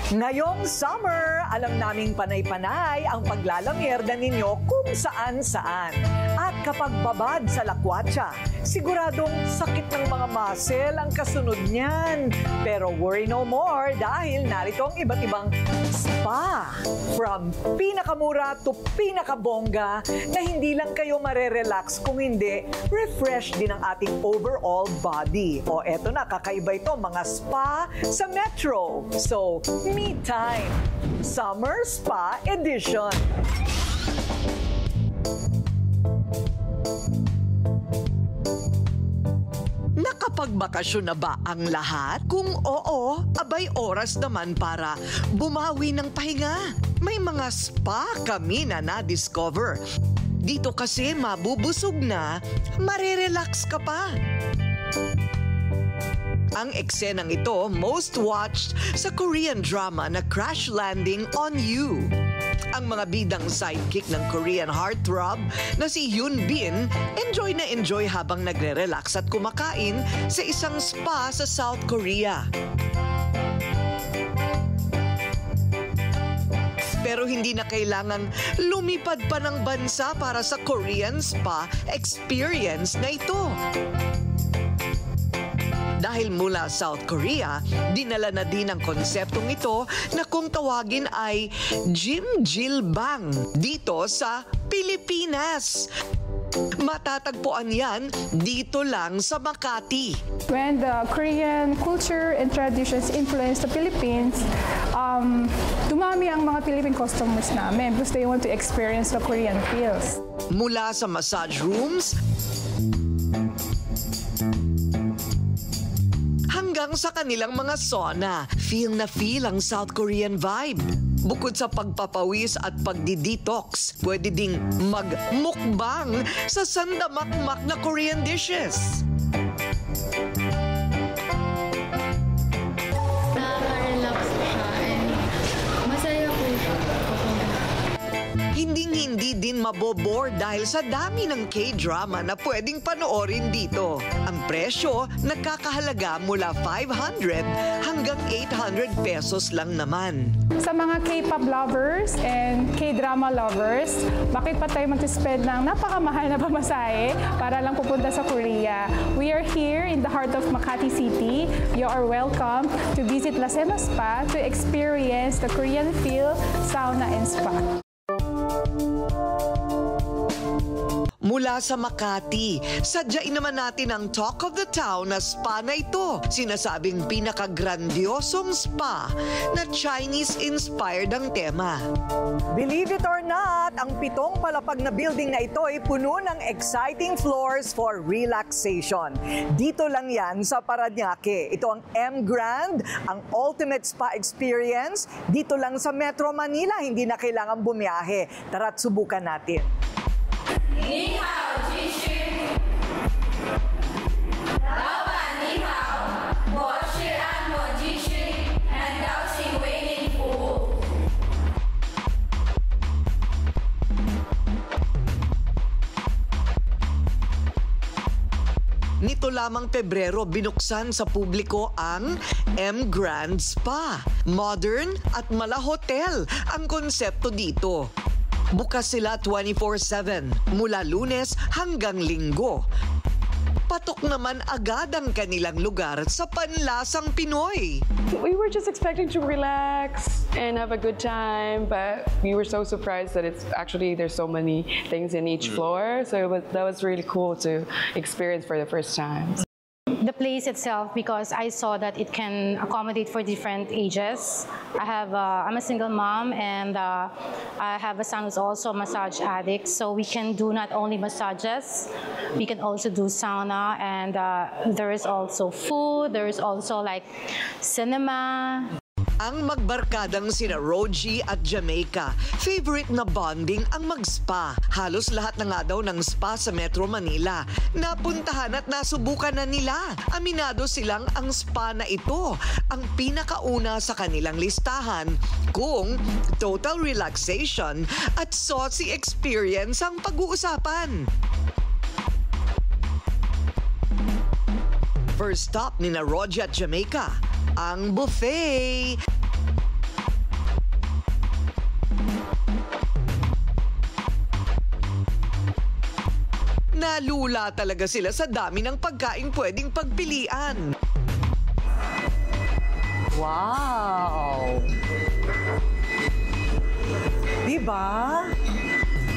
Ngayong summer, alam naming panay-panay ang paglalamierda ninyo kung saan-saan. At kapag babad sa lakwatsa, siguradong sakit ng mga muscle ang kasunod niyan. Pero worry no more dahil narito ang iba't ibang spa. From pinakamura to pinakabongga na hindi lang kayo marerelax kung hindi, refresh din ang ating overall body. O eto na, kakaiba ito, mga spa sa Metro. So, me time. Summer Spa Edition. Nakapagbakasyon na ba ang lahat? Kung oo, abay oras naman para bumawi ng pahinga. May mga spa kami na na-discover. Dito kasi mabubusog na, marerelax ka pa. Ang eksenang ito most watched sa Korean drama na Crash Landing on You. Ang mga bidang sidekick ng Korean heartthrob na si Yoon Bin enjoy na enjoy habang nagre-relax at kumakain sa isang spa sa South Korea. Pero hindi na kailangan lumipad pa ng bansa para sa Korean spa experience na ito. Dahil mula South Korea, dinala na din ang konseptong ito na kung tawagin ay Jjimjilbang dito sa Pilipinas. Matatagpuan yan dito lang sa Makati. When the Korean culture and traditions influence the Philippines, dumami ang mga Philippine customers namin because they want to experience the Korean feels. Mula sa massage rooms, hanggang sa kanilang mga sauna, feel na feel ang South Korean vibe. Bukod sa pagpapawis at pagdi-detox, pwede ding mag-mukbang sa sandamakmak na Korean dishes. Nakaka-relax siya and masaya po siya. Hinding-hindi din mabobore dahil sa dami ng K-drama na pwedeng panoorin dito. Ang presyo nagkakahalaga mula 500 hanggang 800 pesos lang naman. Sa mga K-pop lovers and K-drama lovers, bakit pa tayo mag-spend ng napakamahal na pamasahe para lang pupunta sa Korea? We are here in the heart of Makati City. You are welcome to visit La Sema Spa to experience the Korean feel, sauna and spa. Mula sa Makati, sadyain naman natin ang talk of the town na spa na ito. Sinasabing pinakagrandiosong spa na Chinese-inspired ang tema. Believe it or not, ang 7 palapag na building na ito ay puno ng exciting floors for relaxation. Dito lang yan sa Parañaque. Ito ang M Grand, ang ultimate spa experience. Dito lang sa Metro Manila, hindi na kailangan bumiyahe. Tara't subukan natin. 你好，继续。老板你好，我是按摩技师，很高兴为您服务。Nito lamang Pebrero, binuksan sa publiko ang M Grand Spa. Modern at mala hotel ang konsepto dito. Bukas sila 24/7, mula Lunes hanggang Linggo. Patok naman agad ang kanilang lugar sa panlasang Pinoy. We were just expecting to relax and have a good time, but we were so surprised that there's so many things in each floor. So that was really cool to experience for the first time. The place itself, because I saw that it can accommodate for different ages. I'm a single mom, and I have a son who's also a massage addict. So we can do not only massages, we can also do sauna, and there is also food. There is also like cinema. Ang magbarkadang sina Roji at Jamaica, favorite na bonding ang mag-spa. Halos lahat na nga daw ng spa sa Metro Manila napuntahan at nasubukan na nila. Aminado silang ang spa na ito ang pinakauna sa kanilang listahan kung total relaxation at saucy experience ang pag-uusapan. First stop ni na Roji at Jamaica, ang buffet. Nalula talaga sila sa dami ng pagkain pwedeng pagpilian. Wow! Diba?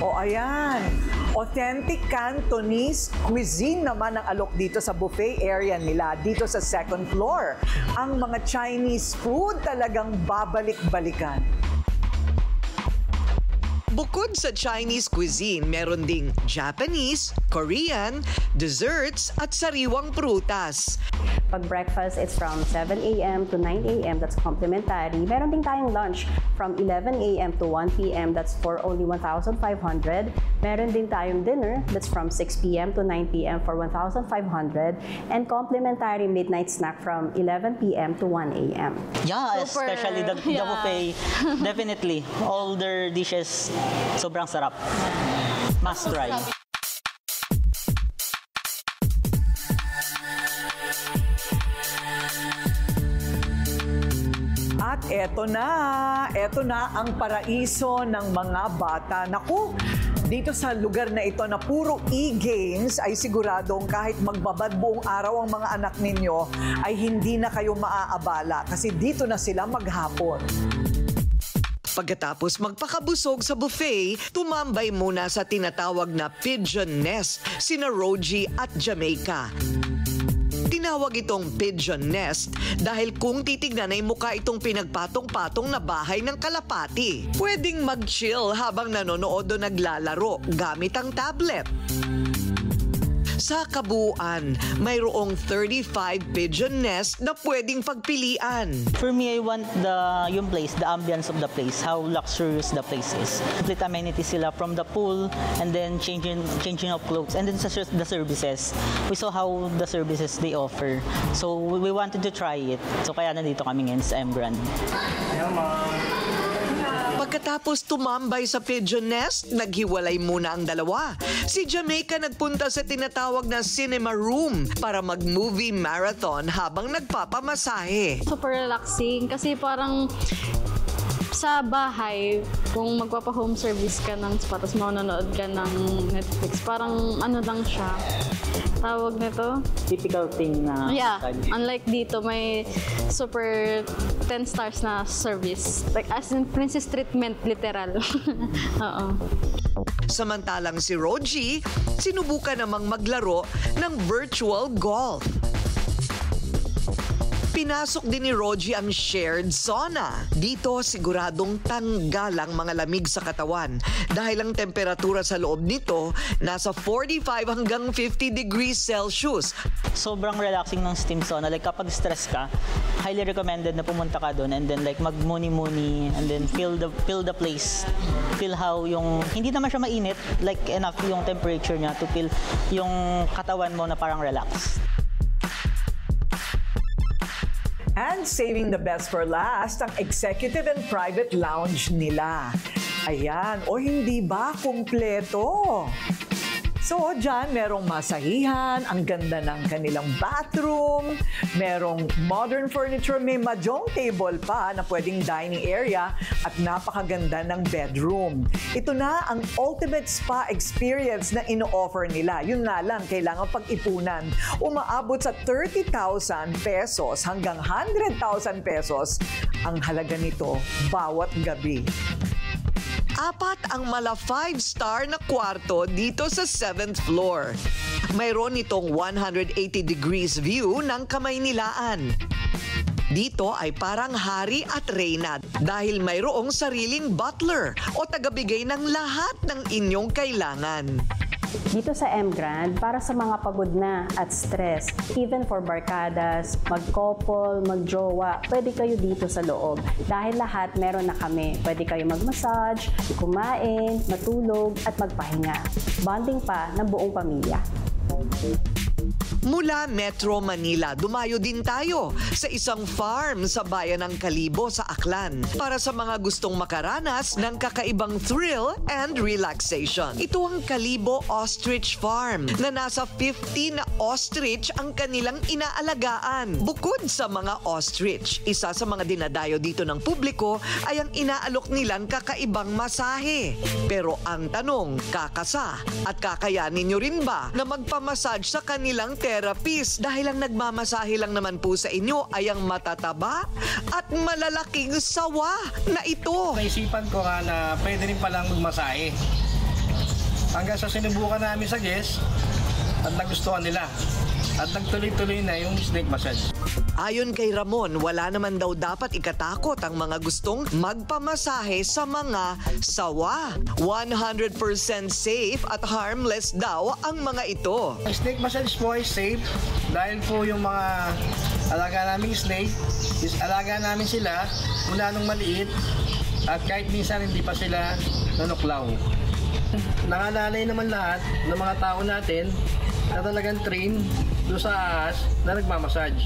O ayan, authentic Cantonese cuisine naman ang alok dito sa buffet area nila, dito sa second floor. Ang mga Chinese food talagang babalik-balikan. Bukod sa Chinese cuisine, meron ding Japanese, Korean, desserts at sariwang prutas. Pag breakfast, it's from 7 a.m. to 9 a.m. That's complimentary. Meron din tayong lunch from 11 a.m. to 1 p.m. That's for only 1,500. Meron din tayong dinner. That's from 6 p.m. to 9 p.m. for 1,500. And complimentary midnight snack from 11 p.m. to 1 a.m. Yeah, Super. especially the buffet. Definitely. All their dishes, sobrang sarap. Must try. At eto na ang paraiso ng mga bata. Naku, dito sa lugar na ito na puro e-games ay siguradong kahit magbabad buong araw ang mga anak ninyo ay hindi na kayo maaabala kasi dito na sila maghapon. Pagkatapos magpakabusog sa buffet, tumambay muna sa tinatawag na pigeon nest sina Roji at Jamaica. Tinawag itong pigeon nest dahil kung titignan ay mukha itong pinagpatong-patong na bahay ng kalapati. Pwedeng mag-chill habang nanonood o naglalaro gamit ang tablet. Sa kabuuan, mayroong 35 pigeon nest na pwedeng pagpilian. For me, I want the ambience of the place, how luxurious the place is. Complete amenities sila from the pool and then changing of clothes and then the services. We saw how the services they offer. So we wanted to try it. So kaya nandito kami ngayon sa M Grand. Pagkatapos tumambay sa pigeon nest, naghiwalay muna ang dalawa. Si Jamaica nagpunta sa tinatawag na cinema room para mag-movie marathon habang nagpapamasahe. Super relaxing kasi parang sa bahay, kung magpapa-home service ka ng spa, tapos manonood ka ng Netflix, parang ano lang siya. Tawag nito? Typical thing na... Yeah, unlike dito, may super 10 stars na service. Like as in princess treatment, literal. Oo. Samantalang si Roji, sinubukan namang maglaro ng virtual golf. Pinasok din ni Roji ang shared sauna. Dito siguradong tanggal ang mga lamig sa katawan dahil ang temperatura sa loob nito nasa 45 hanggang 50 degrees Celsius. Sobrang relaxing ng steam sauna. Like kapag stress ka, highly recommended na pumunta ka doon and then like magmuni-muni and then feel the place. Feel how yung, hindi naman siya mainit, like enough yung temperature niya to feel yung katawan mo na parang relax. And saving the best for last, ang executive and private lounge nila. Ayan, o hindi ba kumpleto? So, dyan, merong masahihan, ang ganda ng kanilang bathroom, merong modern furniture, may mahjong table pa na pwedeng dining area at napakaganda ng bedroom. Ito na ang ultimate spa experience na ino-offer nila. Yun nga lang, kailangan pag-ipunan. Umaabot sa 30,000 pesos hanggang 100,000 pesos ang halaga nito bawat gabi. Apat ang mala 5-star na kwarto dito sa 7th floor. Mayroon itong 180 degrees view ng Kamaynilaan. Dito ay parang hari at reyna dahil mayroong sariling butler o tagabigay ng lahat ng inyong kailangan. Dito sa M Grand, para sa mga pagod na at stress, even for barkadas, mag-couple, mag-jowa, pwede kayo dito sa loob. Dahil lahat meron na kami. Pwede kayo mag-massage, kumain, matulog, at magpahinga. Bonding pa ng buong pamilya. Mula Metro Manila, dumayo din tayo sa isang farm sa bayan ng Kalibo sa Aklan para sa mga gustong makaranas ng kakaibang thrill and relaxation. Ito ang Kalibo Ostrich Farm na nasa 15 na ostrich ang kanilang inaalagaan. Bukod sa mga ostrich, isa sa mga dinadayo dito ng publiko ay ang inaalok nilang kakaibang masahe. Pero ang tanong, kakasa at kakayanin nyo rin ba na magpamassage sa kanilang therapist dahil ang nagmamasahe lang naman po sa inyo ay ang matataba at malalaking sawa na ito. Naisipan ko nga na pwede rin palang magmasahe. Hanggang sa sinubukan namin sa guest at nagustuhan nila. At nagtuloy-tuloy na yung snake massage. Ayon kay Ramon, wala naman daw dapat ikatakot ang mga gustong magpamasahe sa mga sawa. 100% safe at harmless daw ang mga ito. Ang snake massage po ay safe dahil po yung mga alaga naming snake, alaga namin sila mula nung maliit at kahit minsan hindi pa sila nanuklaw. Nangalalay naman lahat ng mga tao natin na talagang train doon sa ahas na nagmamassage.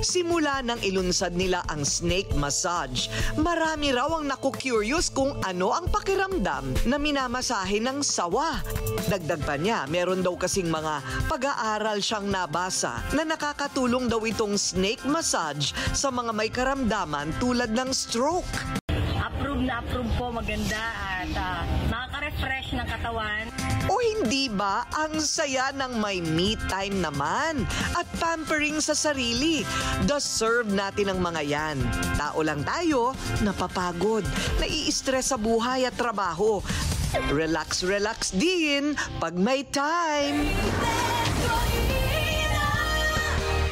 Simula nang ilunsad nila ang snake massage, marami raw ang naku-curious kung ano ang pakiramdam na minamasahe ng sawa. Dagdag pa niya, meron daw kasing mga pag-aaral siyang nabasa na nakakatulong daw itong snake massage sa mga may karamdaman tulad ng stroke. Approve po, maganda at nakaka-refresh ng katawan. O hindi ba ang saya ng may me time naman at pampering sa sarili? Deserve natin ang mga yan. Tao lang tayo, napapagod, nai-stress sa buhay at trabaho. Relax din pag may time.